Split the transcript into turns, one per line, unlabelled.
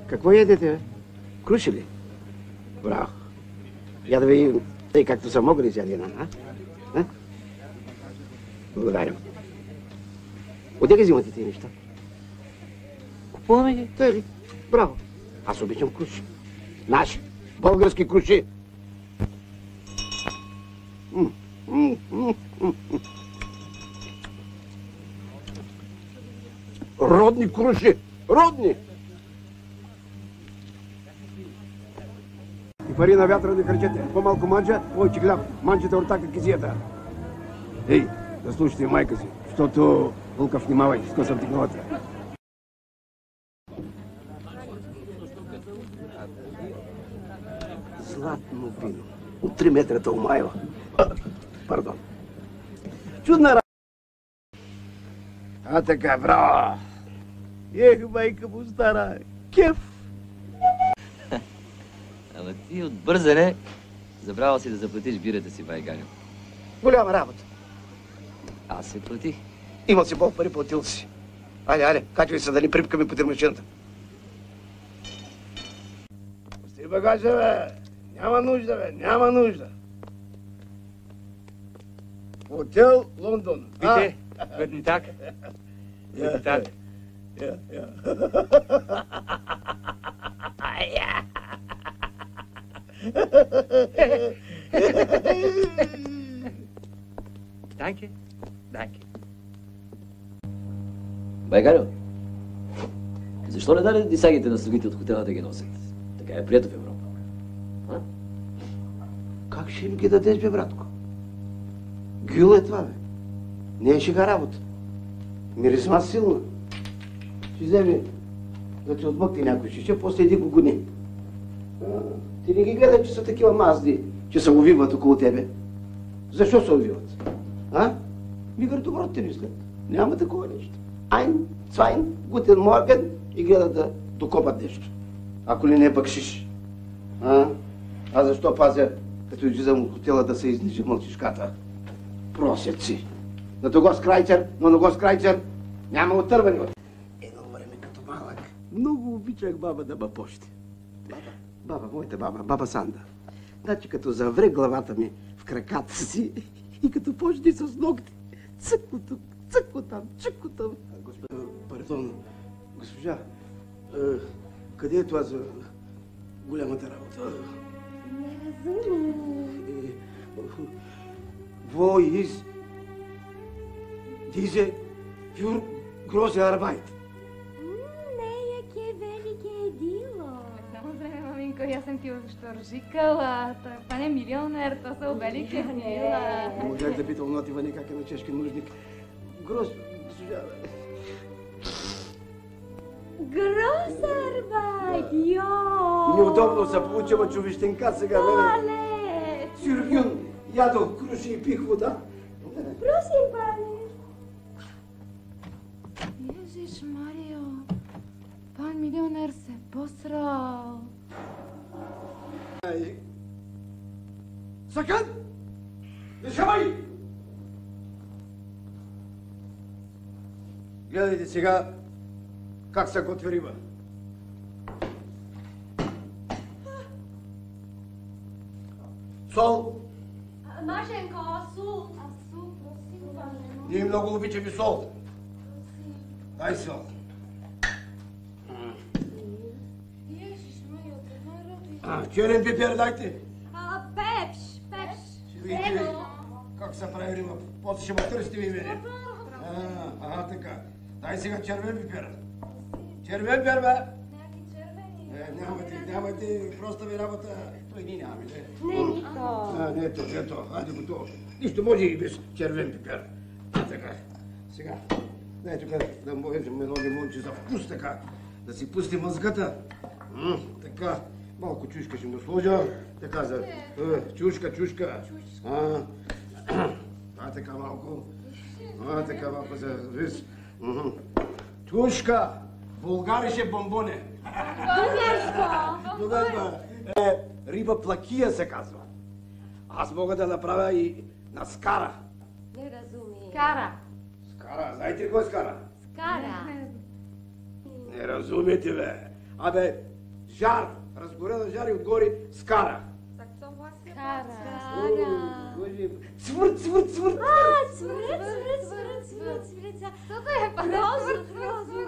Какво ядете, бе? Круши ли? Браво. Я да видим, тъй както са могли изяди една, а? Благодаря. Отде ги взимате тези неща? Купуваме ги. Тъй ли? Браво. Аз обичам круши. Наши. Български круши. Родни круши. Родни. И пари на вятъра не кръчете. По-малко манджа, повече хляб. Манджата ортака кизията. Ей, да слушайте майка си, защото Вълка, внимавай, скъсам ти главата. Златно вино. От 3 метра тълмайва. Пардон. Чудна работа. А така, браво. Ех, майка му стара. Кеф.
Ама ти от бързане забравял си да заплатиш бирата си, бай Ганю.
Голяма работа.
Аз се платих.
Имал си Бог пари, платил си. Айде, качвай се да ни припкаме по термашината. Пусти багажа, бе. Няма нужда, бе. Няма нужда. Хотел Лондон.
Bitte, guten Tag. Guten Tag.
Ja.
Danke, danke.
Бай Ганю, защо не даде дисагите на слугите от хотела да ги носят? Така е прието в Европа. А?
Как ще им ги дадеш, бе, братко? Гюл е това, бе. Не е шега работа. Мирисма силна. Ще вземе да те отмъкне някой шише, после иди го гони. Ти не ги гледай, че са такива мазди, че се увиват около тебе. Защо се увиват? А? Мигър добро те мислят. Няма такова нещо. Айн, цвайн, гутен морген и гледат да докопат нещо. Ако ли не бъкшиш. А защо пазя, като излизам от хотела да се изнижи мълчишката? Просят си. На того скрайчер, но на го скрайчер няма отървани. Едно време като малък. Много обичах баба да ме пощи. Баба, моята баба, баба Санда. Значи като завре главата ми в краката си и като почне с ногти. Цъкко тук, цъкко там, чъкко там. Пардон, госпожа, къде е това за голямата работа?
Не разумно.
Wo ist diese für große Arbeit?
Неяке велике дило.
Само време, маминко, аз съм ти ушторжикала. Това не е милионер, то са велике дила.
Можах да питам ноти Ваня как е на чешки нужник. Госпожа...
Groß Arbeit, йо!
Неудобно се получава човещенка сега,
Оле!
Сюргюн, ядох круши и пих вода.
Просим, пане.
Ježiš Mario, pán milionér se posral.
Sakın! Дишавай! Гледайте сега как се готви риба. Сол!
Машенко, сул. Просим, пане.
Ние много обичаме сол. Дай сол.
Ježiš Mario, това роби.
Черен пипер дайте.
Пепш.
Ще видите как се прави риба. После ще ме търсите ви мене. Така. Дай сега червен пипер. Червен пипер, бе. Нямате, просто ви работа. Той ни нямаме, не?
Не, ни то.
Не то. Хайде го то. Нищо може и без червен пипер. Така. Сега. Дай тук да му везем едно лимонче за вкус, така. Да си пусти мъзгата. Така. Малко чушка ще му сложа. Така за... Чушка. Така малко. Така малко за рис. Чушка. Българише бомбоне. Българско. Риба плакия се казва. Аз мога да направя и на скара.
Не разуми.
Кара.
Скара, знаете ли кой е скара?
Скара.
Не разумете, бе. Абе, жар, разгорена жар и отгоре скара.
Tak co vlastně?
Цвърт, цвърт, цвърт.
Cvrc.
Co to je, pane?
Rozu.